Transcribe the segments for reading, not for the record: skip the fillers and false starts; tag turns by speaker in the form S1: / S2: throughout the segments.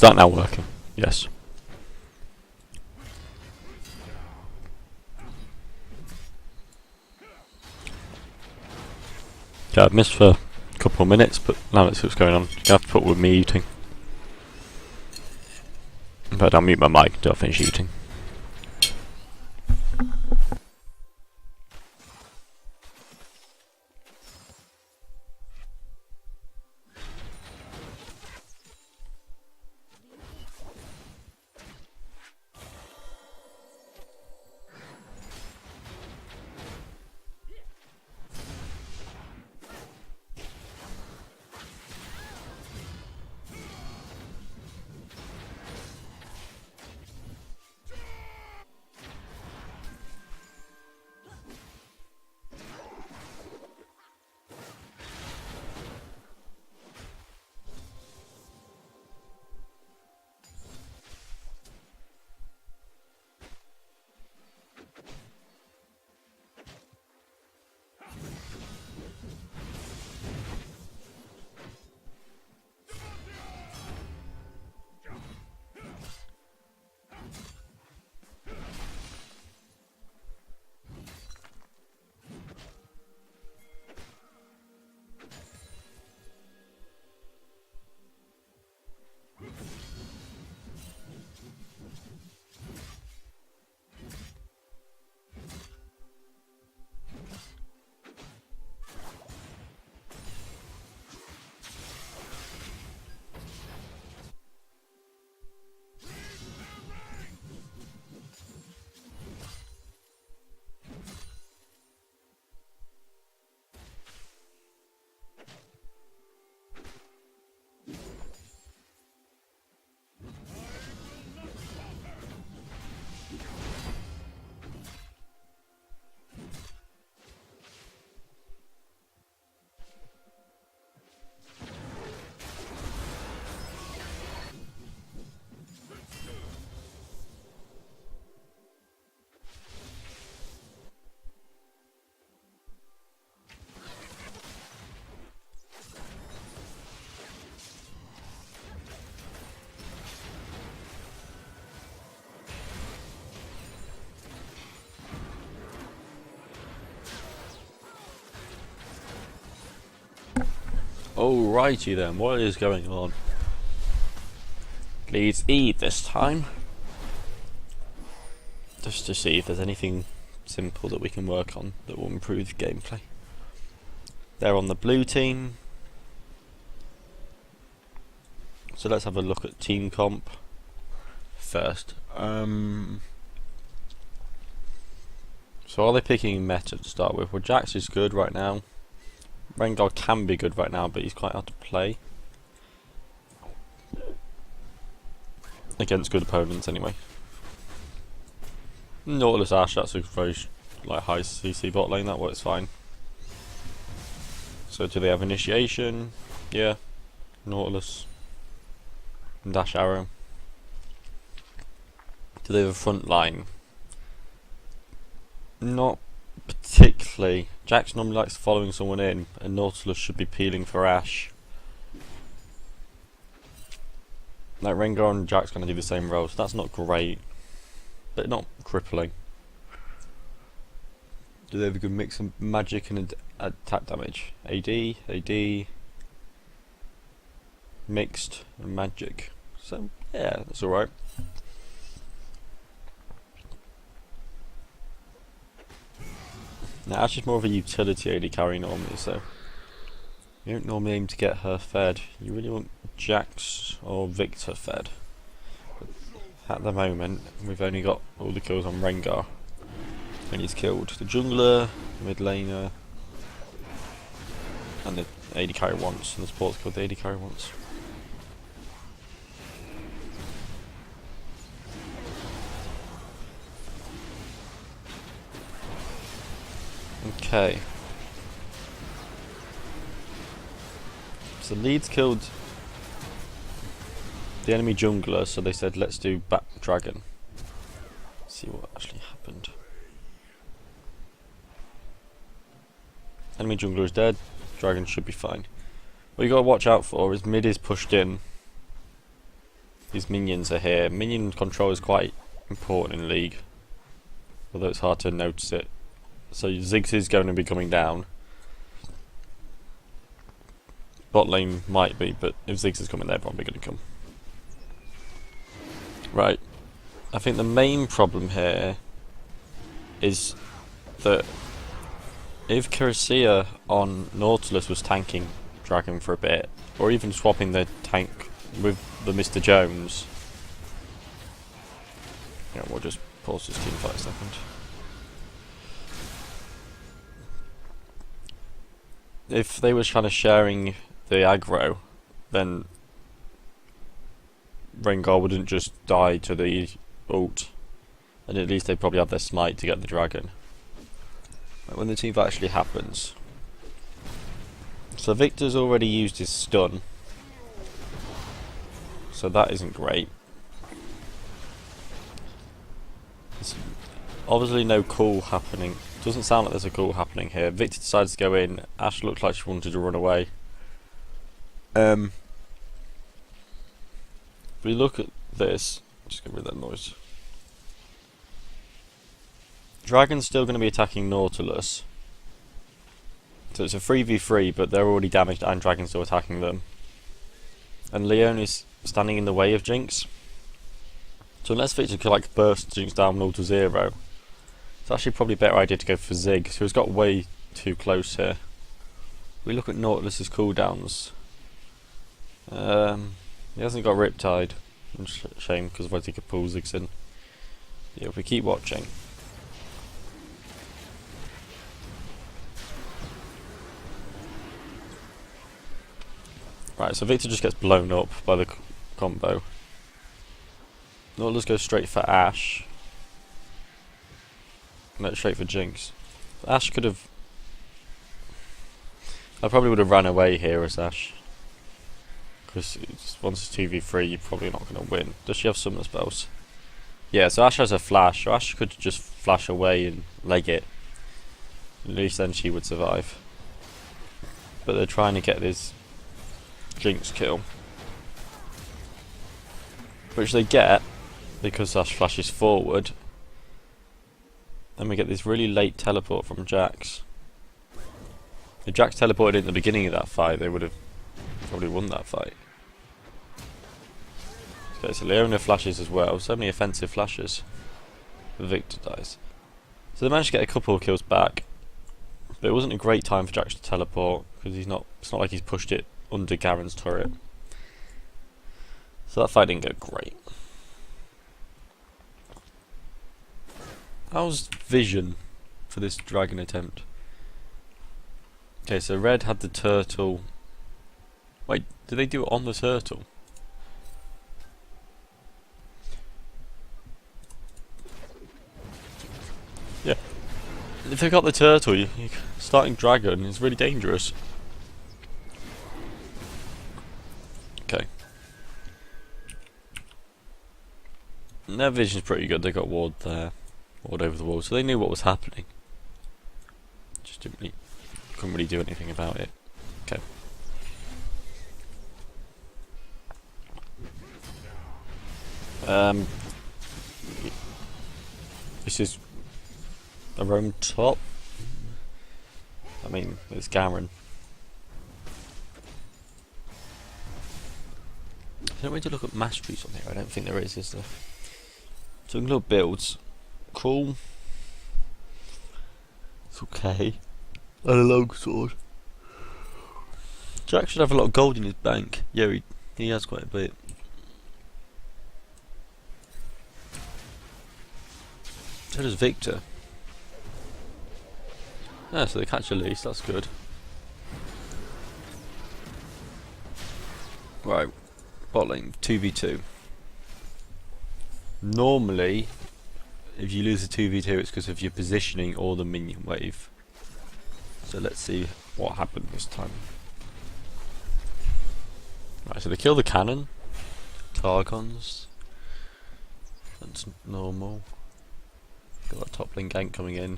S1: that now working? Yes. Yeah, I've missed for a couple of minutes, but now let's see what's going on. You're gonna have to put with me eating. But I'll mute my mic until I finish eating. Alrighty then, what is going on? Leeds E this time. Just to see if there's anything simple that we can work on that will improve the gameplay. They're on the blue team. So let's have a look at team comp first. So are they picking meta to start with? Well, Jax is good right now. Rengar can be good right now, but he's quite hard to play against good opponents anyway. Nautilus Ashe, that's a very high CC bot lane, that works fine. So do they have initiation? Yeah. Nautilus. And Dash Arrow. Do they have a front line? Not particularly. Jax normally likes following someone in, and Nautilus should be peeling for Ashe. Like Rengar and Jax gonna do the same role, so that's not great, but not crippling. Do they have a good mix of magic and attack damage? AD, mixed, and magic. So yeah, that's alright. Now Ashe is more of a utility AD carry normally, so you don't normally aim to get her fed. You really want Jax or Victor fed. But at the moment, we've only got all the kills on Rengar, and he's killed the jungler, the mid laner, and the AD carry once, and the support's killed the AD carry once. Okay. So Leeds killed the enemy jungler, so they said let's do back dragon. See what actually happened. Enemy jungler is dead, dragon should be fine. What you gotta watch out for is mid is pushed in, his minions are here. Minion control is quite important in League, although it's hard to notice it. So Ziggs is going to be coming down. Bot lane might be, but if Ziggs is coming, they're probably going to come. Right. I think the main problem here is that if Kirisia on Nautilus was tanking Dragon for a bit, or even swapping the tank with the Mr. Jones. Yeah, we'll just pause this team fight a second. If they were kind of sharing the aggro, then Rengar wouldn't just die to the ult, and at least they probably have their smite to get the dragon. When the team fight actually happens. So Victor's already used his stun, so that isn't great. There's obviously no call happening. Doesn't sound like there's a call happening here. Victor decides to go in. Ash looked like she wanted to run away. If we look at this, just get rid of that noise. Dragon's still going to be attacking Nautilus. So it's a 3v3, but they're already damaged and Dragon's still attacking them. And Leon is standing in the way of Jinx. So unless Victor could like burst Jinx down 0 to 0, it's actually probably a better idea to go for Ziggs, who's got way too close here. We look at Nautilus's cooldowns. He hasn't got Riptide. Shame, because otherwise he could pull Ziggs in. Yeah, if we keep watching. Right, so Victor just gets blown up by the combo. Nautilus goes straight for Ashe. No, straight for Jinx. Ashe could have... I probably would have ran away here as Ashe. Because once it's 2v3, you're probably not going to win. Does she have summon spells? Yeah, so Ashe has a flash. So Ashe could just flash away and leg it. At least then she would survive. But they're trying to get this Jinx kill, which they get because Ashe flashes forward. Then we get this really late teleport from Jax. If Jax teleported in the beginning of that fight, they would have probably won that fight. Okay, so Leona flashes as well. So many offensive flashes. Victor dies. So they managed to get a couple of kills back, but it wasn't a great time for Jax to teleport because he's not. It's not like he's pushed it under Garen's turret. So that fight didn't go great. How's vision for this dragon attempt? Okay, so Red had the turtle. Wait, did they do it on the turtle? Yeah. If they got the turtle, starting dragon is really dangerous. Okay. And their vision's pretty good. They got ward there, ward over the wall, so they knew what was happening. Just couldn't really do anything about it. Okay. This is a roam top. I mean, it's Garen. Is there a way to look at masteries on here? I don't think there is there? So little builds. Cool. It's okay. And a long sword. Jack should have a lot of gold in his bank. Yeah, he has quite a bit. So does Victor. Yeah, so they catch a least, that's good. Right, bot lane, 2v2. Normally, if you lose a 2v2, it's because of your positioning or the minion wave. So let's see what happened this time. Right, so they kill the cannon. Targons. That's normal. Got that top lane gank coming in.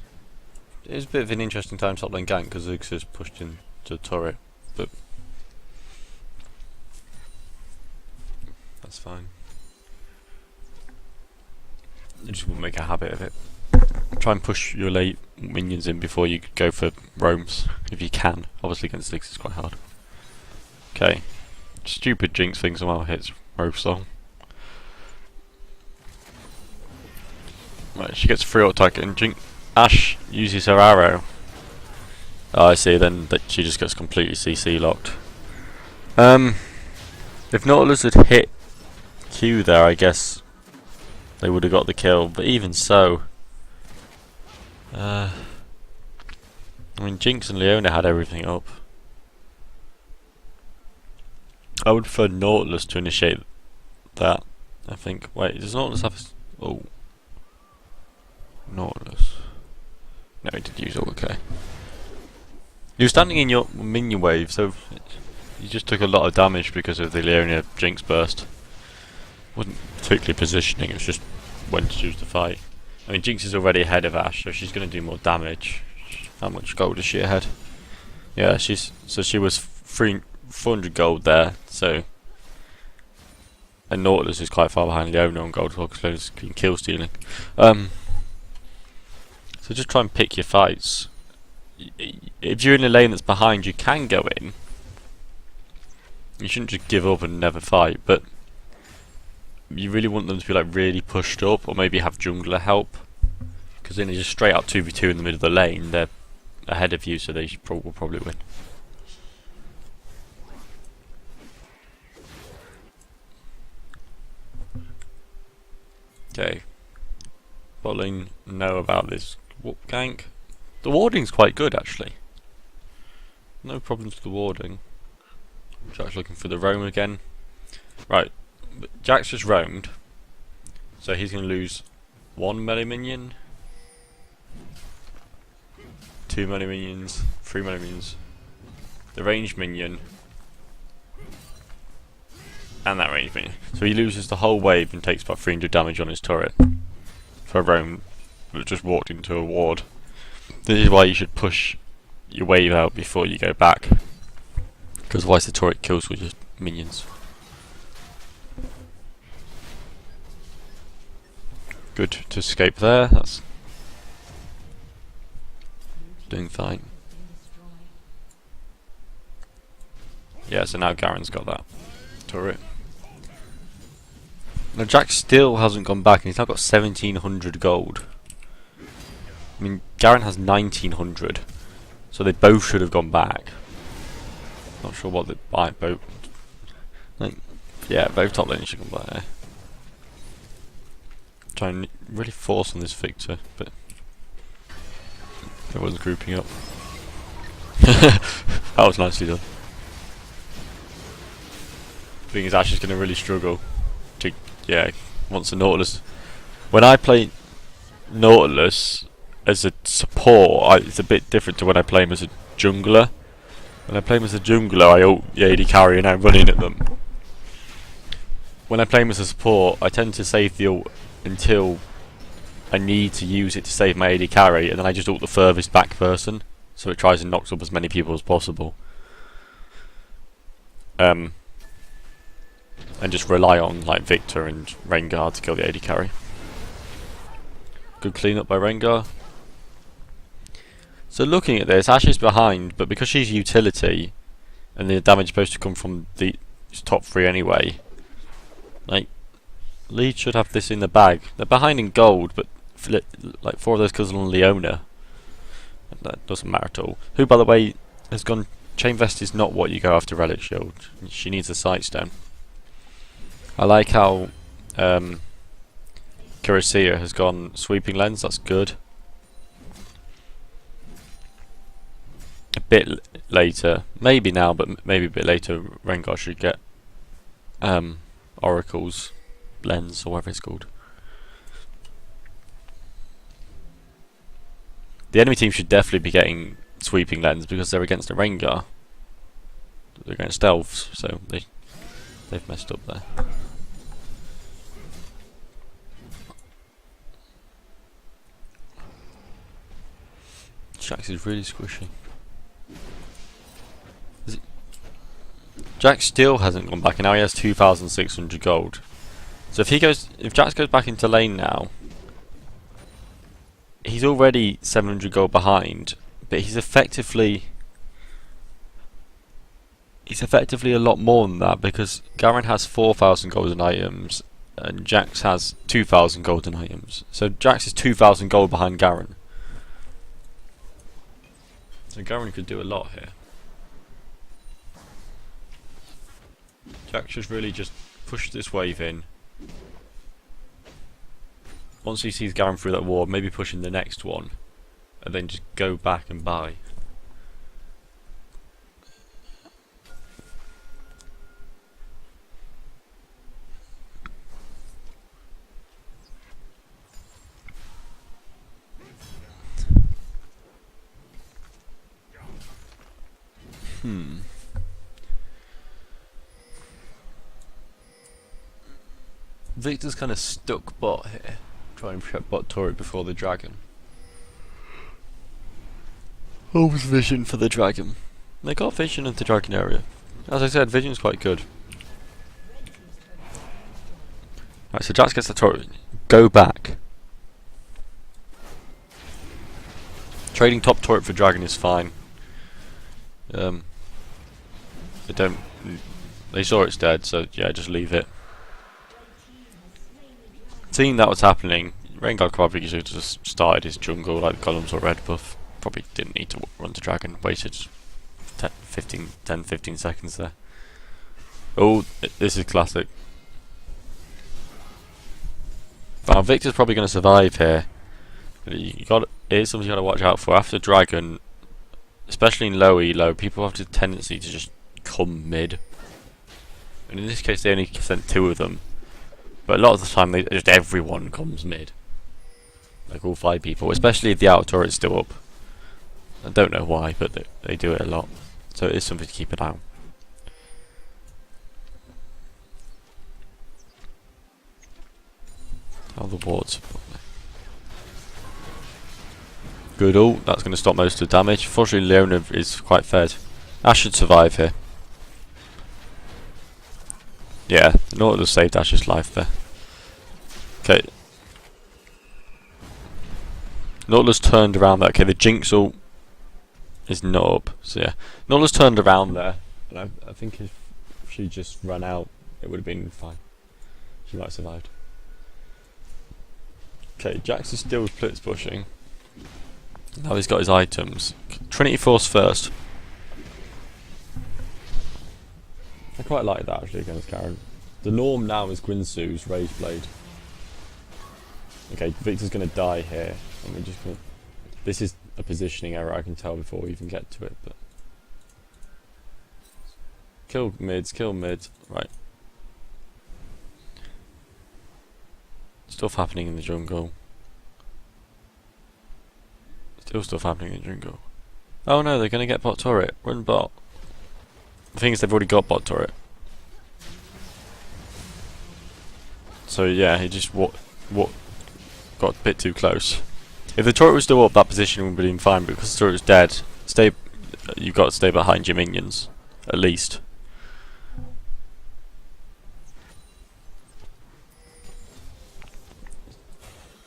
S1: It was a bit of an interesting time top lane gank because Ziggs has pushed into the turret, but that's fine. I just wouldn't make a habit of it. Try and push your late minions in before you go for roams, if you can. Obviously against Leeds it's quite hard. Okay. Stupid Jinx thing somehow hits Rope Song. Right, she gets free auto attack and Ash uses her arrow. Oh, I see, then that she just gets completely CC locked. If Nautilus had hit Q there, I guess they would have got the kill, but even so, I mean, Jinx and Leona had everything up. I would prefer Nautilus to initiate that, I think. Wait, does Nautilus have a... Oh. Nautilus. No, he did use all, okay. You were standing in your minion wave, so you just took a lot of damage because of the Leona Jinx burst. Wasn't particularly positioning, it was just when to choose to fight. I mean, Jinx is already ahead of Ash, so she's going to do more damage. How much gold is she ahead? Yeah, she was 400 gold there, so... And Nautilus is quite far behind Leona on gold, because Leona's been kill stealing. So just try and pick your fights. If you're in a lane that's behind, you can go in. You shouldn't just give up and never fight, but you really want them to be like really pushed up, or maybe have jungler help, because then they're just straight up 2v2 in the middle of the lane. They're ahead of you, so they will probably win. Okay, bot lane know about this gank. The warding's quite good actually. No problems with the warding. Jack's looking for the roam again. Right, Jack's just roamed, so he's going to lose 1 melee minion, 2 melee minions, 3 melee minions, the ranged minion, and that ranged minion. So he loses the whole wave and takes about 300 damage on his turret for a roam that just walked into a ward. This is why you should push your wave out before you go back, because otherwise the turret kills with your minions. Good to escape there, that's doing fine. Yeah, so now Garen's got that turret. Now Jack still hasn't gone back and he's now got 1700 gold. I mean, Garen has 1900, so they both should have gone back. Not sure what they both. Like, yeah, both top lanes should come back there. Try and really force on this Victor, but everyone's grouping up. That was nicely done. The thing is, Ash is going to really struggle to, yeah, once the Nautilus. When I play Nautilus as a support, it's a bit different to when I play him as a jungler. When I play him as a jungler, I ult the AD carry and I'm running at them. When I play him as a support, I tend to save the ult until I need to use it to save my AD carry, and then I just ult the furthest back person, so it tries and knocks up as many people as possible. And just rely on like Victor and Rengar to kill the AD carry. Good clean up by Rengar. So looking at this, Ash is behind, but because she's utility, and the damage is supposed to come from the top 3 anyway, like, Leeds should have this in the bag. They're behind in gold, but like 4 of those kills on Leona. That doesn't matter at all. Who, by the way, has gone... Chain Vest is not what you go after Relic Shield. She needs a Sightstone. I like how Kirissia has gone Sweeping Lens, that's good. A bit later, maybe now, but maybe a bit later, Rengar should get Oracle's Lens, or whatever it's called. The enemy team should definitely be getting Sweeping Lens because they're against a Rengar. They're against elves, so they've messed up there. Jax is really squishy. Jax still hasn't gone back, and now he has 2,600 gold. So if Jax goes back into lane now, he's already 700 gold behind, but he's effectively a lot more than that, because Garen has 4,000 golden items and Jax has 2,000 golden items. So Jax is 2,000 gold behind Garen. So Garen could do a lot here. Jax should really just push this wave in. Once he sees Garen through that wall, maybe push in the next one, and then just go back and buy. Victor's kind of stuck bot here, trying to prep bot turret before the dragon. Always vision for the dragon. They got vision of the dragon area. As I said, vision's quite good. Right, so Jax gets the turret. Go back. Trading top turret for dragon is fine. They saw it's dead, so yeah, just leave it. Seeing that was happening, Rengar probably should have just started his jungle like the columns or red buff. Probably didn't need to run to dragon, waited 10, 15 seconds there. Oh, this is classic. Now Victor's probably going to survive here. Here's something you got to watch out for. After dragon, especially in low elo, people have the tendency to just come mid. And in this case they only sent 2 of them. But a lot of the time, just everyone comes mid. Like all 5 people, especially if the outer turret's still up. I don't know why, but they do it a lot. So it is something to keep an eye on. Oh, the wards. Good ult, that's going to stop most of the damage. Fortunately, Leona is quite fed. Ash should survive here. Yeah, the Nautilus saved Ash's life there. Okay. Nautilus turned around there. Okay, the Jinx ult is not up. So yeah, Nautilus turned around there. But I think if she just ran out, it would have been fine. She might have survived. Okay, Jax is still blitz pushing. Now he's got his items. Trinity Force first. I quite like that actually against Garen. The norm now is Grinsu's Rage Blade. Okay, Victor's going to die here. And we're just going to... This is a positioning error, I can tell before we even get to it. But kill mids, right. Stuff happening in the jungle. Still stuff happening in the jungle. Oh no, they're going to get bot turret. Run bot. The thing is, they've already got bot turret. So yeah, he just got a bit too close. If the turret was still up, that position would have been fine, but because the turret is dead, you've got to stay behind your minions, at least.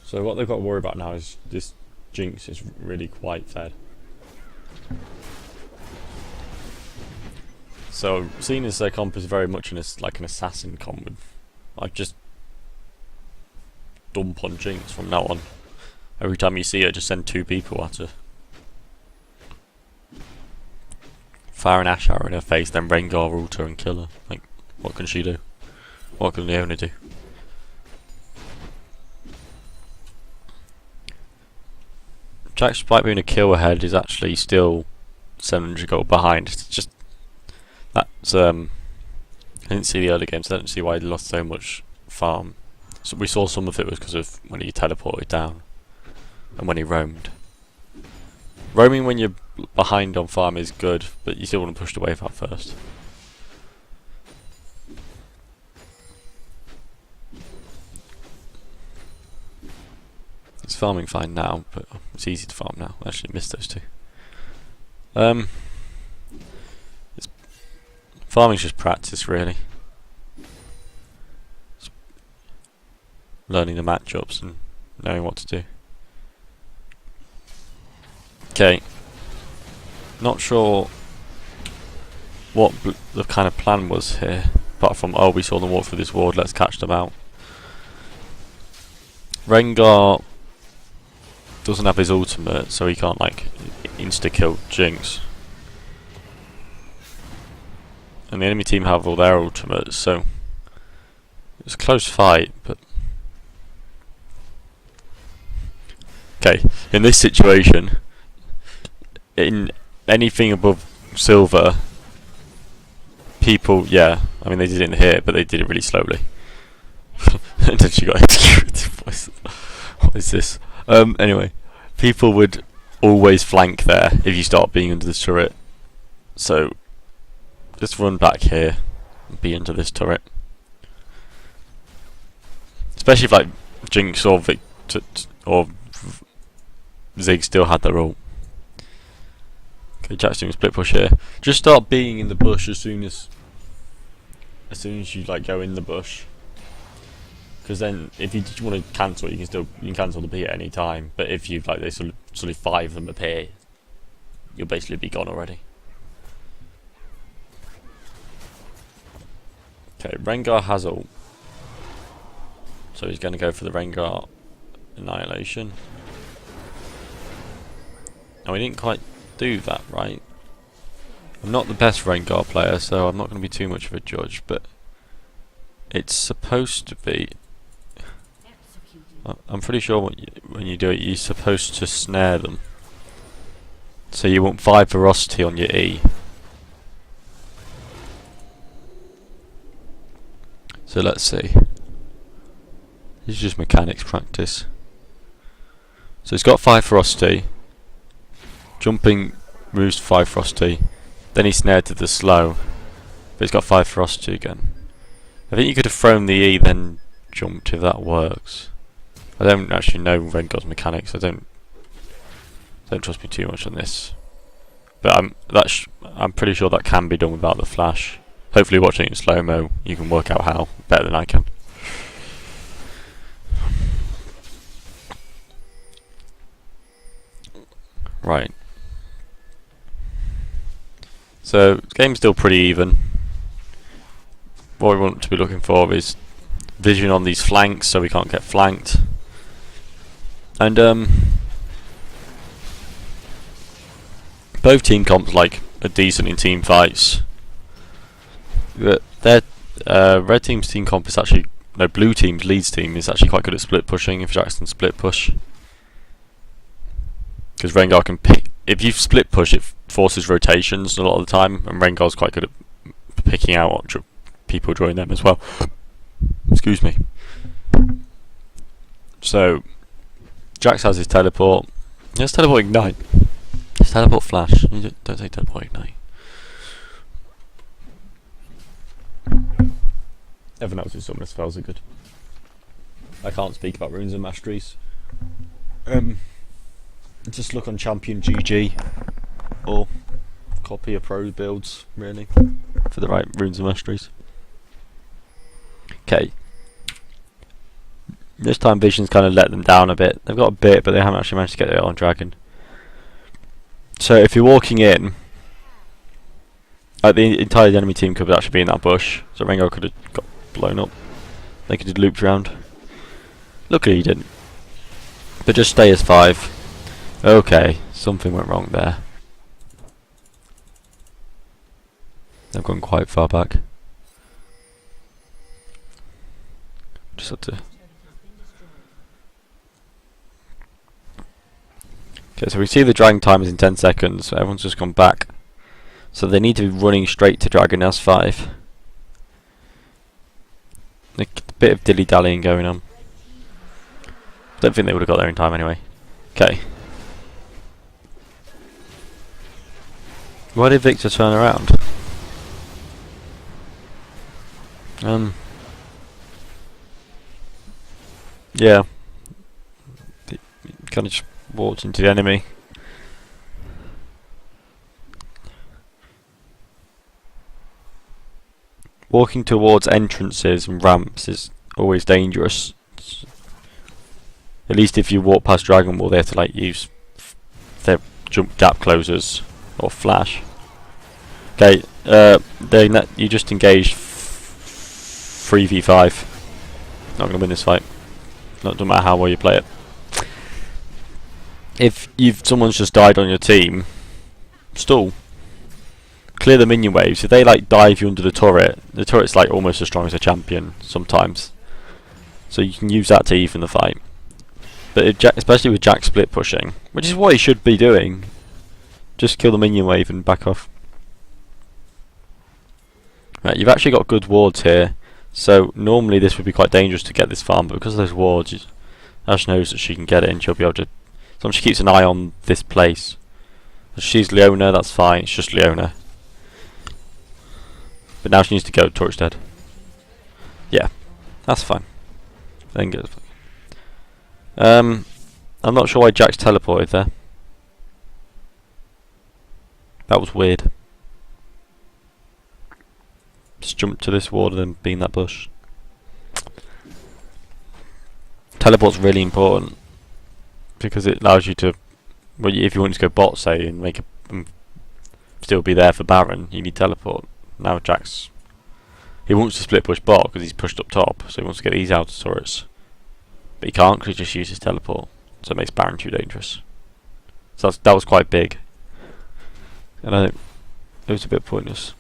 S1: So what they've got to worry about now is this Jinx is really quite fed. So seeing as their comp is very much like an assassin comp, I'd just dump on Jinx from now on. Every time you see her, just send 2 people at her. Fire an Ash arrow in her face, then Rengar ult her and kill her. Like, what can she do? What can Leona do? Jax, despite being a kill ahead, is actually still 700 gold behind. It's just that's I didn't see the early game, so I don't see why he lost so much farm. So we saw some of it was because of when he teleported down and when he roamed. Roaming when you're behind on farm is good, but you still want to push the wave out first. It's farming fine now, but it's easy to farm now. I actually missed those 2. Farming's just practice, really. It's learning the matchups and knowing what to do. Okay. Not sure what the kind of plan was here, apart from, oh, we saw them walk through this ward, let's catch them out. Rengar doesn't have his ultimate, so he can't like insta-kill Jinx. And the enemy team have all their ultimates, so it's a close fight, but okay, in this situation, in anything above silver, people, yeah, I mean they did it in here, but they did it really slowly. And then she got executed. What is this? Anyway, people would always flank there if you start being under the turret. So just run back here and be under this turret. Especially if like Jinx or Victor or Zig still had their ult. Okay, Jack's doing a split push here. Just start being in the bush as soon as you like go in the bush. Because then, if you just want to cancel, you can cancel the P at any time. But if you like, they sort of 5 of them appear, you'll basically be gone already. Okay, Rengar has ult, so he's going to go for the Rengar annihilation. And we didn't quite do that right. I'm not the best Rengar player, so I'm not going to be too much of a judge, but it's supposed to be. I'm pretty sure when you do it, you're supposed to snare them. So you want 5 ferocity on your E. So let's see. This is just mechanics practice. So it's got 5 ferocity. Jumping moves 5 ferocity. Then he's snared to the slow. But it's got 5 ferocity again. I think you could have thrown the E then jumped if that works. I don't actually know Rengar's mechanics. I don't trust me too much on this. But I'm pretty sure that can be done without the flash. Hopefully, watching it in slow mo, you can work out how better than I can. Right. So the game's still pretty even. What we want to be looking for is vision on these flanks, so we can't get flanked. And both team comps like are decent in team fights. Their red team's team comp is actually blue team's Leeds team is actually quite good at split pushing. If Jackson split push, because Rengar can pick. If you split push, it forces rotations a lot of the time, and Rengar's quite good at picking out people during them as well. Excuse me. So Jax has his teleport. He has teleport ignite. His teleport flash. You don't take teleport ignite. Everyone else's summoner spells are good. I can't speak about runes and masteries. Just look on Champion GG or copy of pro builds really for the right runes and masteries. Okay. This time Vision's kind of let them down a bit. They've got a bit, but they haven't actually managed to get it on Dragon. So if you're walking in, the entire enemy team could actually be in that bush. So Rengar could have got blown up. They could have looped around. Luckily he didn't. But just stay as 5. Okay, something went wrong there. They've gone quite far back. Just had to. Okay, so we see the dragon time is in 10 seconds, so everyone's just gone back. So they need to be running straight to dragon as 5. A bit of dilly-dallying going on. Don't think they would have got there in time anyway. Okay. Why did Victor turn around? Yeah. He kind of just walked into the enemy. Walking towards entrances and ramps is always dangerous. At least if you walk past Dragon Ball, they have to like use their jump gap closers or flash. Okay, you just engaged 3v5. Not gonna win this fight. Doesn't matter how well you play it. If someone's just died on your team, stall. Clear the minion waves. If they like dive you under the turret's like almost as strong as a champion sometimes. So you can use that to even the fight. But if especially with Jack split pushing, which is what he should be doing, just kill the minion wave and back off. Right, you've actually got good wards here. So normally this would be quite dangerous to get this farm, but because of those wards, Ash knows that she can get it and she'll be able to. As long as she keeps an eye on this place. If she's Leona, that's fine. It's just Leona. But now she needs to go. Torch dead. Yeah, that's fine. Then good. I'm not sure why Jack's teleported there. That was weird. Just jump to this ward and then be in that bush. Teleport's really important because it allows you to. Well, if you want to go bot, say, and make still be there for Baron, you need teleport. Now he wants to split push bot because he's pushed up top, so he wants to get these outer turrets. But he can't because he just uses teleport, so it makes Baron too dangerous. So that was quite big, and I think it was a bit pointless.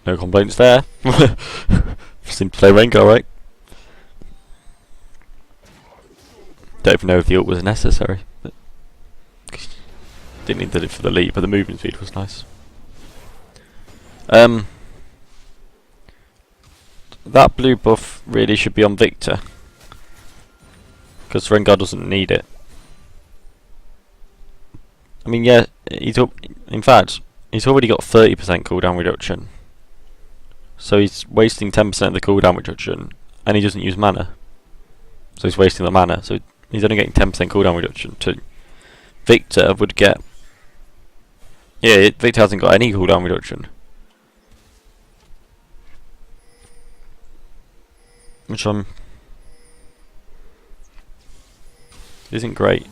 S1: No complaints there. Seemed to play Rengar right. Don't even know if the ult was necessary. But didn't need it for the lead, but the movement speed was nice. That blue buff really should be on Victor, because Rengar doesn't need it. I mean, yeah, in fact, he's already got 30% cooldown reduction. So he's wasting 10% of the cooldown reduction, and he doesn't use mana. So he's wasting the mana. So he's only getting 10% cooldown reduction. Victor would get. Yeah, Victor hasn't got any cooldown reduction, which isn't great.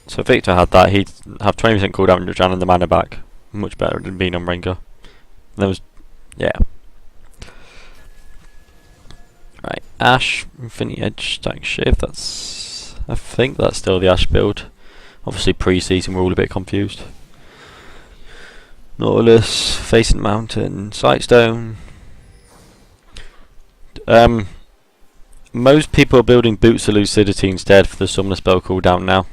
S1: So if Victor had that, he'd have 20% cooldown reduction and the mana back. Much better than being on Rengar. There was, yeah. Right, Ashe, Infinity Edge, Stack Shift, I think that's still the Ashe build. Obviously pre-season we're all a bit confused. Nautilus, Facing Mountain, Sightstone. Most people are building Boots of Lucidity instead for the Summoner spell cooldown now.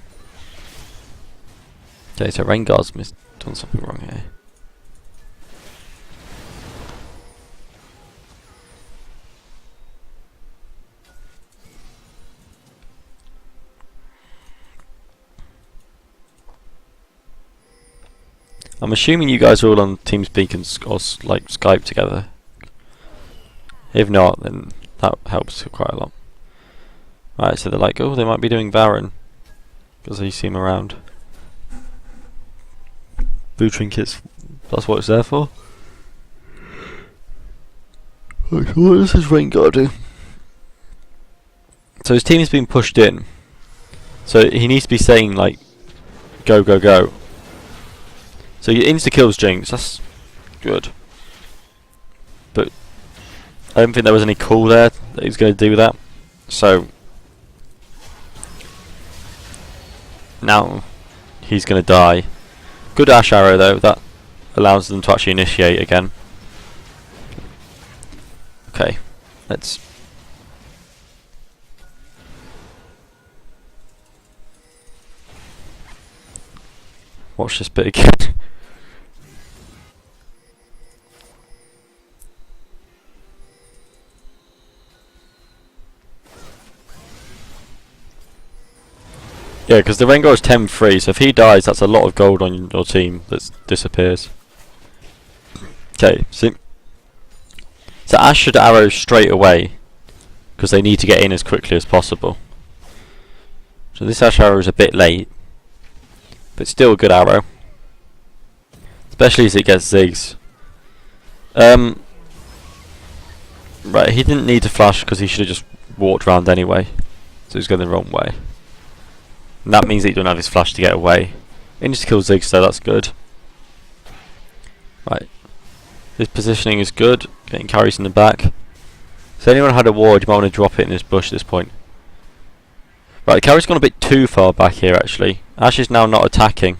S1: Okay, so Rengar's done something wrong here. I'm assuming you guys are all on TeamSpeak or like Skype together. If not, then that helps quite a lot. Right, so they're like, oh, they might be doing Baron because they see him around. Blue trinkets, that's what it's there for. Right, so what does this Rengar do? So his team is being pushed in. So he needs to be saying like, go, go, go. So he insta-kills Jinx, that's good. But I don't think there was any call there that he was going to do that. So now he's going to die. Good Ashe arrow though, that allows them to actually initiate again. Okay, let's... watch this bit again. Yeah, because the Rengar is 10-3, so if he dies, that's a lot of gold on your team that disappears. Okay, so Ashe should arrow straight away, because they need to get in as quickly as possible. So this Ashe arrow is a bit late, but still a good arrow. especially as it gets zigs. Right, he didn't need to flash because he should have just walked around anyway, so he's going the wrong way. And that means that he don't have his flash to get away. He needs to kill Ziggs, so that's good. Right, his positioning is good, getting carries in the back. So anyone had a ward, you might want to drop it in this bush at this point. Right, the carry's gone a bit too far back here actually. Ash is now not attacking.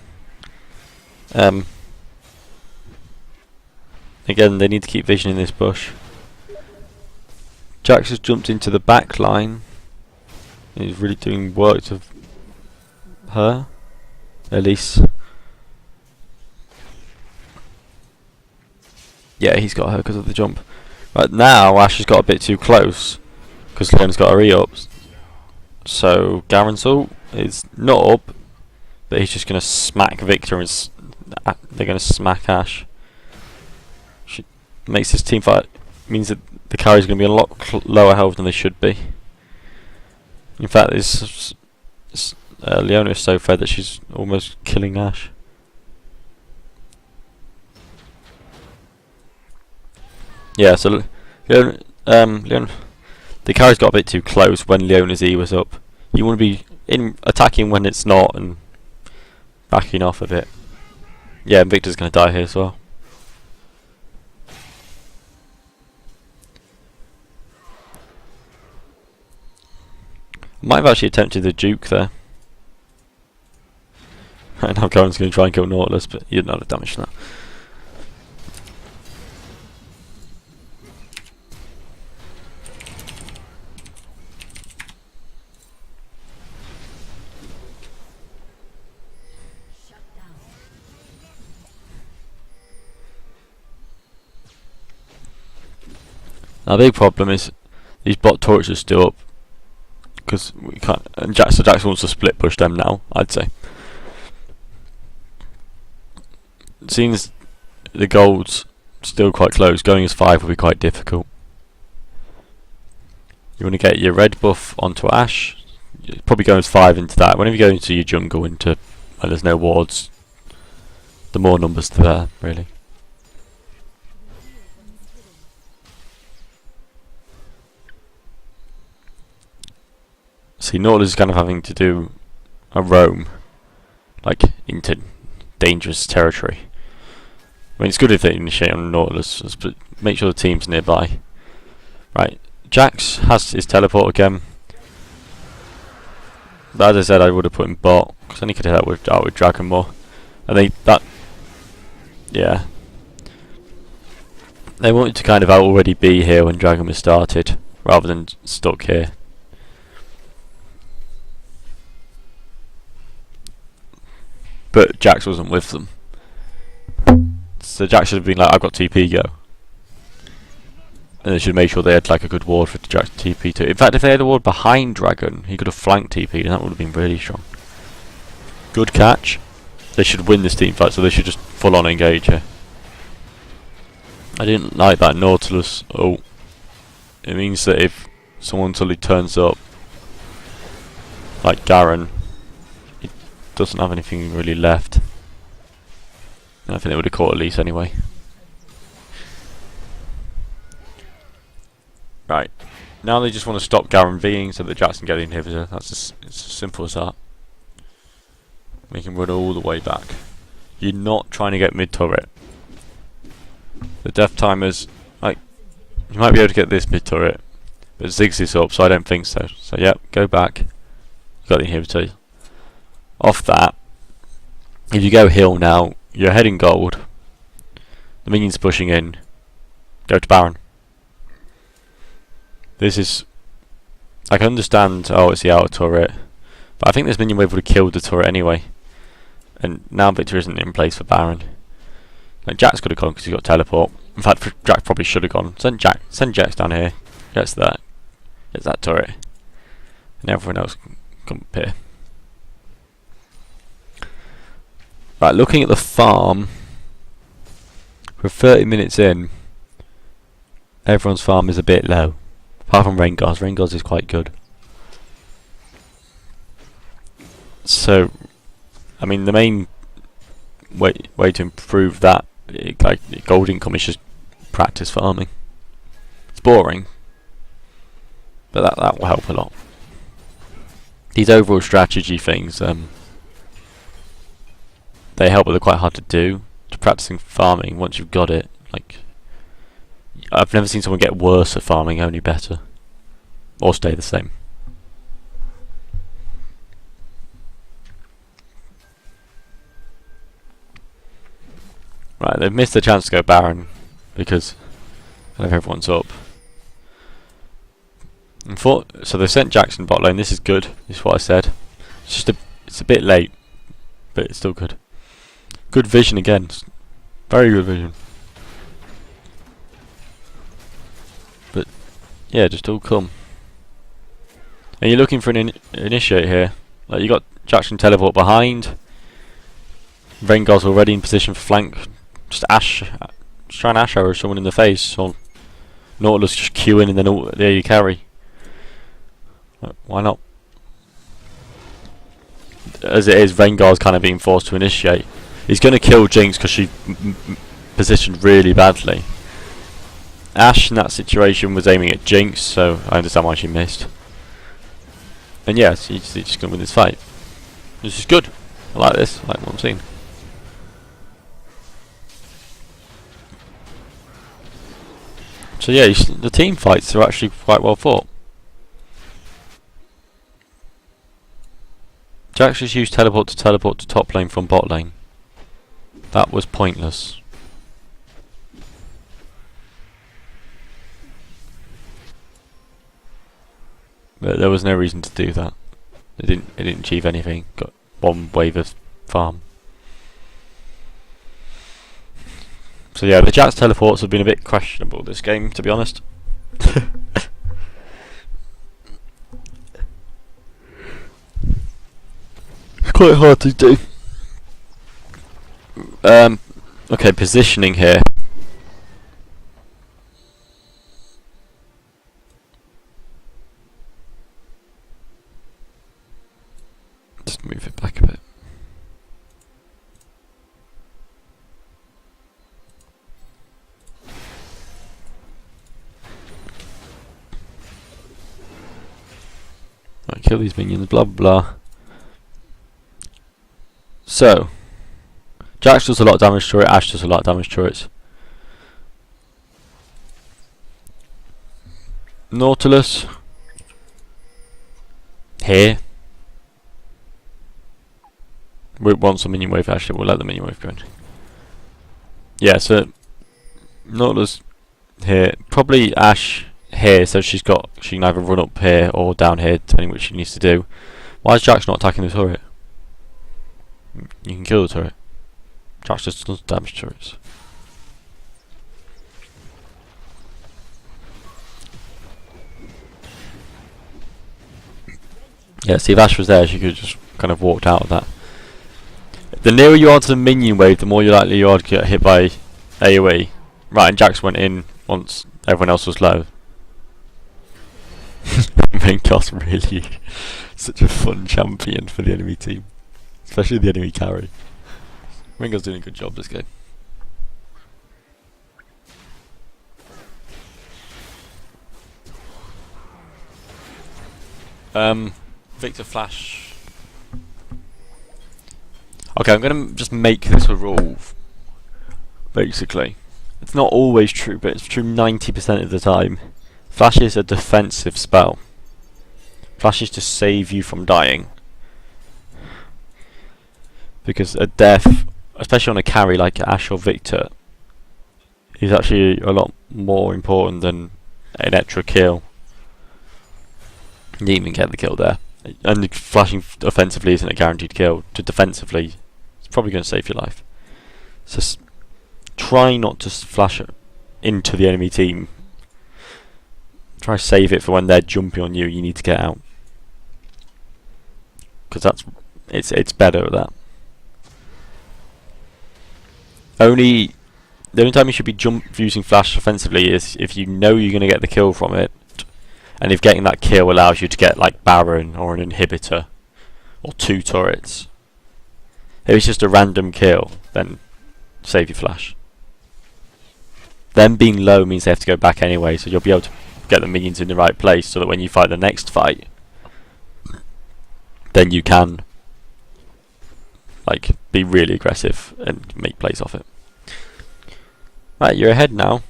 S1: Again, they need to keep vision in this bush. Jax has jumped into the back line. He's really doing work to her, Elise. Yeah, he's got her because of the jump. Right now, Ash has got a bit too close because Leon's got her E up. So Garen's ult is not up, but he's just going to smack Victor and they're going to smack Ash. She makes this team fight, means that the carry's going to be a lot lower health than they should be. In fact, Leona is so fed that she's almost killing Ash. Yeah, so Leona, the carry's got a bit too close when Leona's E was up. You want to be attacking when it's not and backing off a bit. Yeah, and Victor's going to die here as well. Might have actually attempted the juke there. Right now Karen's going to try and kill Nautilus, but he didn't have the damage from that. Now the big problem is these bot turrets are still up because we can't. And Jax wants to split push them now. I'd say. It seems the gold's still quite close. Going as 5 will be quite difficult. You want to get your red buff onto Ash. You're probably going as 5 into that. Whenever you go into your jungle into and there's no wards, the more numbers there really. See, Nautilus is kind of having to do a roam, like, into dangerous territory. I mean, it's good if they initiate on Nautilus, but make sure the team's nearby. Right, Jax has his teleport again. But as I said, I would have put him bot, because then he could hit out with Dragon more. And yeah. They wanted to kind of already be here when Dragon was started, rather than stuck here. But Jax wasn't with them. So Jax should have been like, I've got TP, go. And they should have made sure they had like a good ward for Jax to TP to. In fact, if they had a ward behind Dragon, he could have flanked TP and that would have been really strong. Good catch. They should win this team fight, so they should just full on engage here. I didn't like that Nautilus. Oh. It means that if someone suddenly turns up, like Garen, doesn't have anything really left. And I think they would have caught Elise anyway. Right. Now they just want to stop Garen Ving so that Jax can get the inhibitor. That's it's as simple as that. Make him run all the way back. You're not trying to get mid turret. The death timers, like, you might be able to get this mid turret, but Ziggs is up, so I don't think so. So yep, go back. You've got the inhibitor. Off that, if you go hill now, you're heading gold. The minions pushing in. Go to Baron. This is, I can understand. Oh, it's the outer turret, but I think this minion wave would have killed the turret anyway. And now Victor isn't in place for Baron. Like Jax could have gone because he's got teleport. In fact, Jax probably should have gone. Send Jax down here. Gets that turret, and everyone else can come up here. Right, looking at the farm, we're 30 minutes in, everyone's farm is a bit low. Apart from Rengar's. Rengar's is quite good. So, I mean, the main way to improve that like gold income is just practice farming. It's boring, but that will help a lot. These overall strategy things, they help, but they're quite hard to do. To practicing farming, once you've got it, like, I've never seen someone get worse at farming, only better, or stay the same. Right, they've missed the chance to go Baron because kind of everyone's up. So they've sent Jackson bot lane. This is good. This is what I said. It's a bit late, but it's still good. Good vision again. Very good vision. But yeah, just all come. And you're looking for an initiate here. Like, you got Jackson teleport behind. Rengar's already in position for flank. Just try and Ash arrow someone in the face. Or Nautilus just queuing and then there you carry. Why not? As it is, Rengar's kind of being forced to initiate. He's going to kill Jinx because she positioned really badly. Ash in that situation was aiming at Jinx, so I understand why she missed. And yes, he's just going to win this fight. This is good. I like this. I like what I'm seeing. So yeah, the team fights are actually quite well fought. Jax just used teleport to top lane from bot lane. That was pointless. But there was no reason to do that. It didn't achieve anything. Got one wave of farm. So yeah, the Jax teleports have been a bit questionable this game, to be honest. It's quite hard to do. Okay, positioning here. Just move it back a bit. Right, kill these minions, blah blah blah. So, Jax does a lot of damage to it, Ash does a lot of damage to it. Nautilus here. We want some minion wave, actually, we'll let the minion wave go in. Yeah, so Nautilus here, probably Ash here, so she can either run up here or down here, depending what she needs to do. Why is Jax not attacking the turret? You can kill the turret. Jax just does damage to turrets. Yeah, see, if Ash was there, she could have just kind of walked out of that. The nearer you are to the minion wave, the more likely you are to get hit by AoE. Right, and Jax went in once everyone else was low. Rengar's really such a fun champion for the enemy team. Especially the enemy carry. Rengar's doing a good job this game. Victor Flash. Okay, I'm gonna just make this a rule. Basically, it's not always true, but it's true 90% of the time. Flash is a defensive spell. Flash is to save you from dying. Because a death, especially on a carry like Ash or Victor, is actually a lot more important than an extra kill. You didn't even get the kill there. And flashing offensively isn't a guaranteed kill. To defensively, it's probably going to save your life. So try not to flash into the enemy team. Try to save it for when they're jumping on you. You need to get out, because it's better at that. The only time you should be using flash offensively is if you know you're going to get the kill from it, and if getting that kill allows you to get like Baron or an inhibitor or 2 turrets. If it's just a random kill, then save your flash. them being low means they have to go back anyway, so you'll be able to get the minions in the right place so that when you fight the next fight, then you can like be really aggressive and make plays off it. Right, you're ahead now.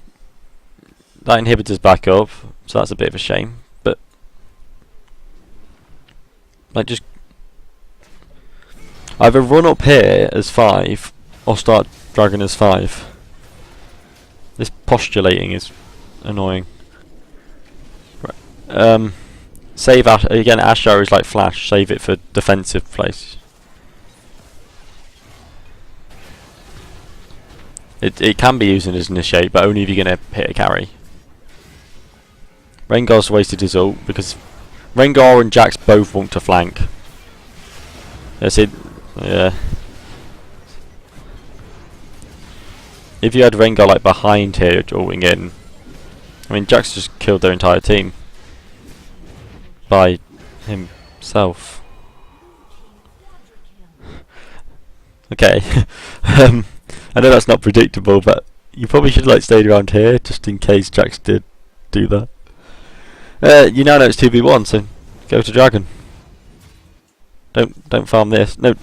S1: That inhibitor's back up, so that's a bit of a shame, but like just either run up here as 5 or start dragging as 5. This postulating is annoying. Right. Save again. Ashar is like flash. Save it for defensive place. It can be used as initiate, but only if you're gonna hit a carry. Rengar's wasted his ult because Rengar and Jax both want to flank. That's it. Yeah. If you had Rengar like behind here, ulting in, I mean Jax just killed their entire team by himself. Okay. I know that's not predictable, but you probably should like stay around here just in case Jax did do that. You now know it's 2v1, so go to Dragon. Don't farm this. No.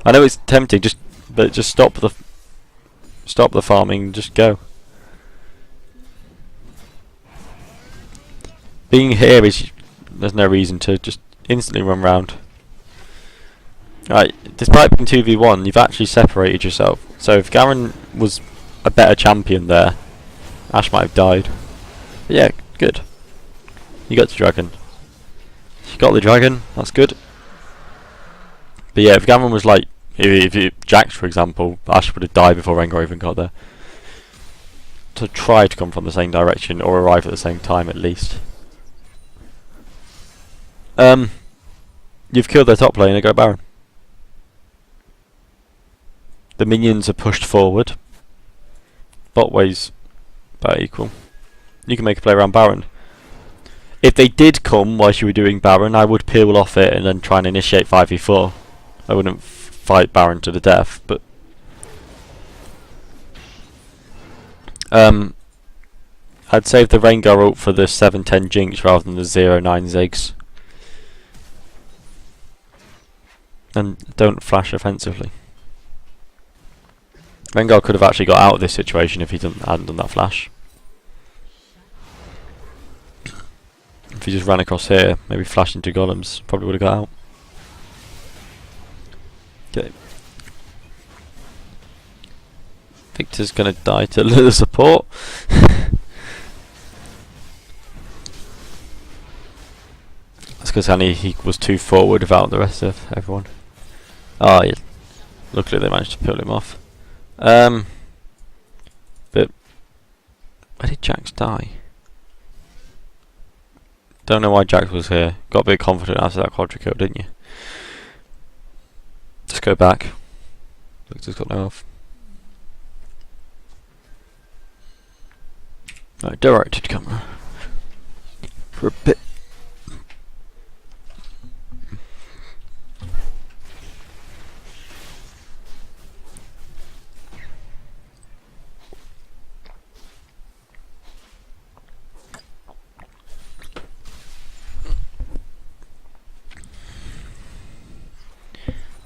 S1: I know it's tempting, but just stop the farming, just go. Being here there's no reason to just instantly run round. Right, despite being 2v1, you've actually separated yourself. So if Garen was a better champion there, Ash might have died. But yeah, good. You got the dragon. You got the dragon, that's good. But yeah, if Garen was like, if Jax for example, Ash would have died before Rengar even got there. To try to come from the same direction or arrive at the same time at least. You've killed their top laner, go Baron. The minions are pushed forward. Bot ways about equal. You can make a play around Baron. If they did come whilst you were doing Baron, I would peel off it and then try and initiate 5v4. I wouldn't fight Baron to the death, but I'd save the Rengar ult for the 7-10 Jinx rather than the 0-9 Ziggs. And don't flash offensively. Rengar could have actually got out of this situation if he hadn't done that flash. If he just ran across here, maybe flashed into golems, probably would have got out. Okay. Victor's gonna die to the support. That's because he was too forward without the rest of everyone. Oh yeah. Luckily they managed to pull him off. But where did Jax die? Don't know why Jax was here. Got a bit confident after that quadra kill, didn't you? Just go back. Victor's got no health. Right, directed camera for a bit.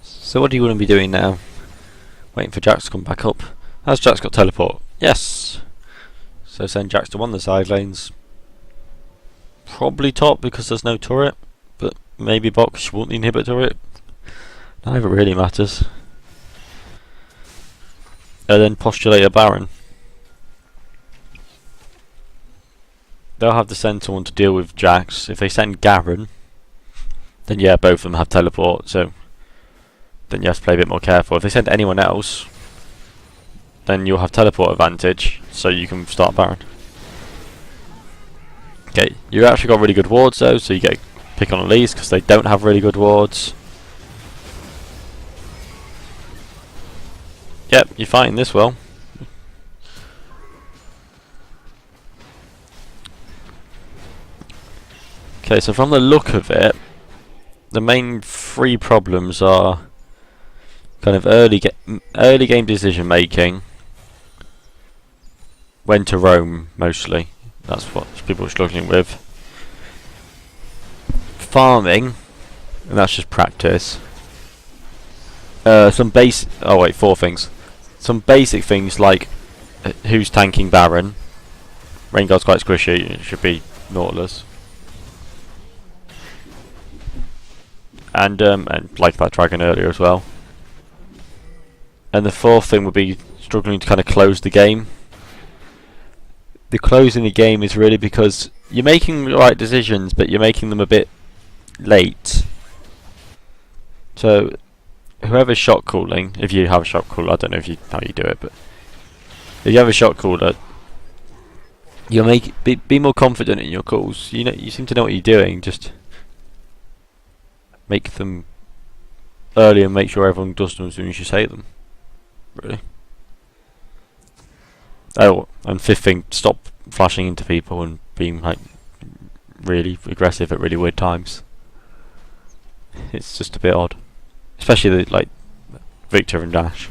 S1: So what do you want to be doing now? Waiting for Jax to come back up. Has Jax got teleport? Yes! So send Jax to one of the side lanes. Probably top because there's no turret, but maybe box won't inhibit turret. Neither really matters. And then postulate a Baron. They'll have to send someone to deal with Jax. If they send Garen, then yeah, both of them have teleport, so then you have to play a bit more careful. If they send anyone else, then you'll have teleport advantage, so you can start Baron. Okay, you actually got really good wards though, so you get a pick on Elise because they don't have really good wards. Yep, you're fighting this well. Okay, so from the look of it, the main three problems are kind of early game decision making, when to roam mostly. That's what people are struggling with. Farming, and that's just practice. Some base. Oh wait, 4 things. Some basic things like who's tanking Baron. Rengar's quite squishy. It should be Nautilus. And like that dragon earlier as well. And the 4th thing would be struggling to kind of close the game. The closing the game is really because you're making the right decisions, but you're making them a bit late. So whoever's shot calling, if you have a shot caller, I don't know if how you do it, but if you have a shot caller, you'll be more confident in your calls. You know, you seem to know what you're doing. Just make them early and make sure everyone does them as soon as you say them. Really. Oh, and 5th thing, stop flashing into people and being like really aggressive at really weird times. It's just a bit odd, especially like Victor and Dash.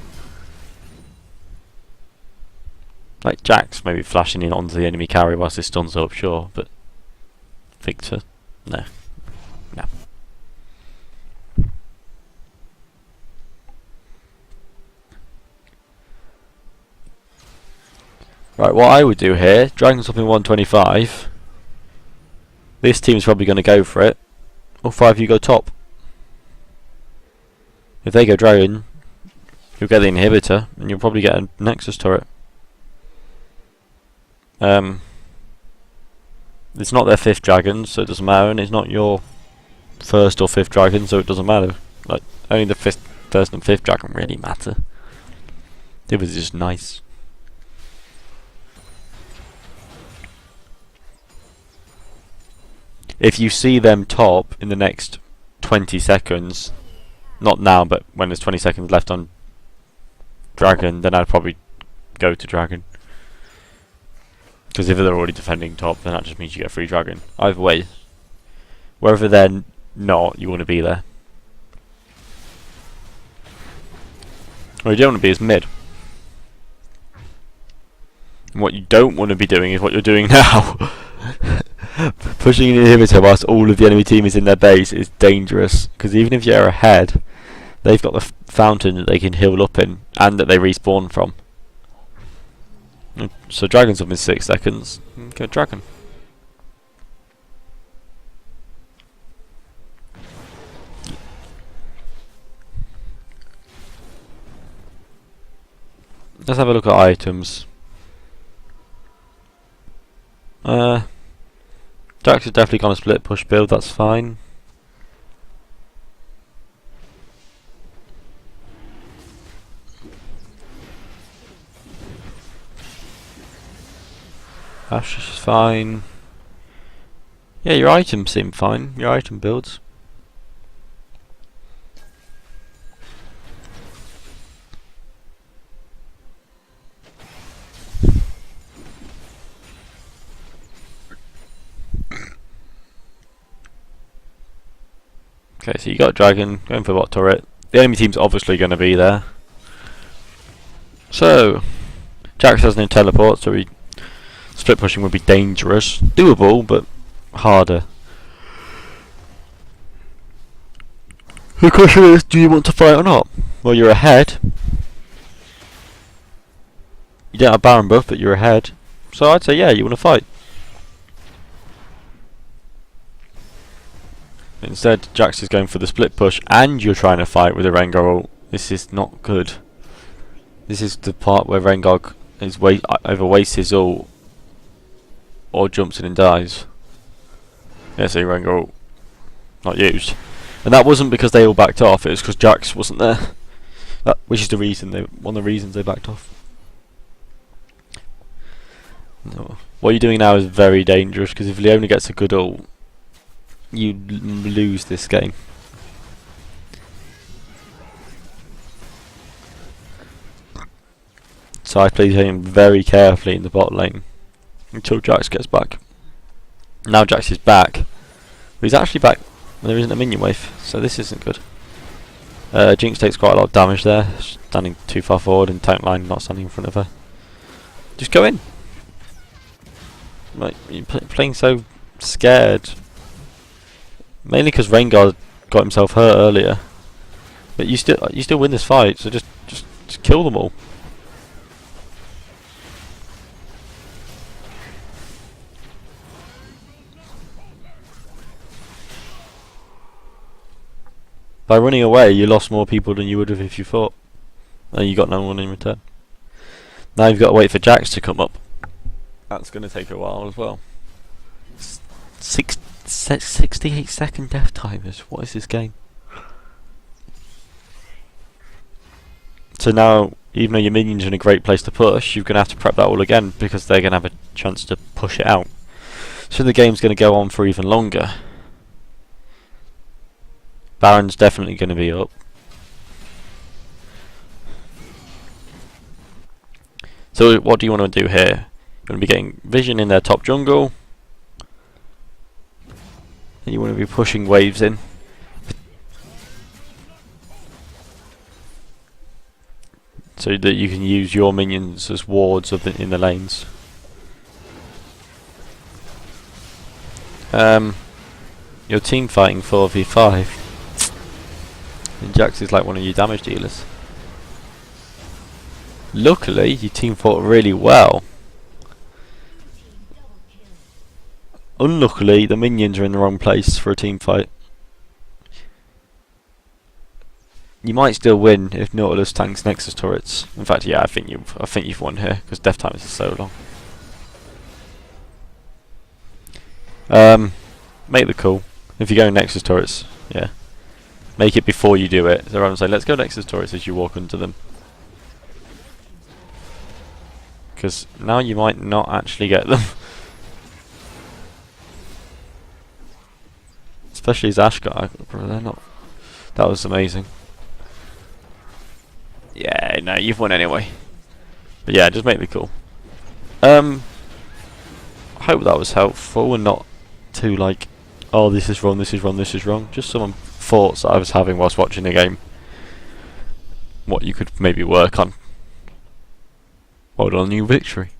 S1: Like Jax maybe flashing in onto the enemy carry whilst his stun's up, sure, but Victor, no. Right, what I would do here, Dragon's up in 125. This team's probably going to go for it. All 5 of you go top. If they go Dragon, you'll get the inhibitor, and you'll probably get a Nexus turret. It's not their 5th dragon, so it doesn't matter, and it's not your 1st or 5th dragon, so it doesn't matter. Like, only the 1st and 5th dragon really matter. It was just nice. If you see them top in the next 20 seconds, not now, but when there's 20 seconds left on Dragon, then I'd probably go to Dragon. Because if they're already defending top, then that just means you get free Dragon. Either way, wherever they're not, you want to be there. What you don't want to be is mid. And what you don't want to be doing is what you're doing now. Pushing an inhibitor whilst all of the enemy team is in their base is dangerous, because even if you're ahead, they've got the fountain that they can heal up in, and that they respawn from. So Dragon's up in 6 seconds. Go Dragon. Let's have a look at items. Jax is definitely gonna split push build, that's fine. Ash is fine. Yeah, your items seem fine, your item builds. Okay, so you got Dragon, going for bot turret. The enemy team's obviously going to be there. So, Jax has no teleport, so split pushing would be dangerous. Doable, but harder. The question is, do you want to fight or not? Well, you're ahead. You don't have Baron buff, but you're ahead. So I'd say, yeah, you want to fight. Instead, Jax is going for the split push, and you're trying to fight with a Rengar ult. This is not good. This is the part where Rengar is either wastes his ult or jumps in and dies. Yeah, see, Rengar ult not used, and that wasn't because they all backed off. It was because Jax wasn't there. Which is the reason one of the reasons they backed off. No. What you're doing now is very dangerous, because if Leona gets a good ult, you lose this game. So I play him very carefully in the bot lane until Jax gets back. Now Jax is back, but he's actually back when there isn't a minion wave, so this isn't good. Jinx takes quite a lot of damage there, standing too far forward and tank line not standing in front of her. Just go in. like, you're playing so scared. Mainly because Rengar got himself hurt earlier. But you still win this fight, so just kill them all. By running away, you lost more people than you would have if you fought. And you got no one in return. Now you've got to wait for Jax to come up. That's going to take a while as well. 68-second death timers. What is this game? So now, even though your minions are in a great place to push, you're going to have to prep that all again because they're going to have a chance to push it out. So the game's going to go on for even longer. Baron's definitely going to be up. So what do you want to do here? You're going to be getting Vision in their top jungle. And you want to be pushing waves in. So that you can use your minions as wards in the lanes. Your team fighting 4v5. And Jax is like one of your damage dealers. Luckily, your team fought really well. Unluckily, the minions are in the wrong place for a team fight. You might still win if Nautilus tanks Nexus turrets. In fact, yeah, I think you've won here because death times are so long. Make the call. If you're going Nexus turrets, yeah. Make it before you do it. So rather than say, let's go Nexus turrets as you walk into them. Because now you might not actually get them. Especially as Ash got, bro, they're not. That was amazing. Yeah, no, you've won anyway. But yeah, just make the call. I hope that was helpful and not too like, oh, this is wrong, this is wrong, this is wrong. Just some thoughts that I was having whilst watching the game. What you could maybe work on. Well done, new victory.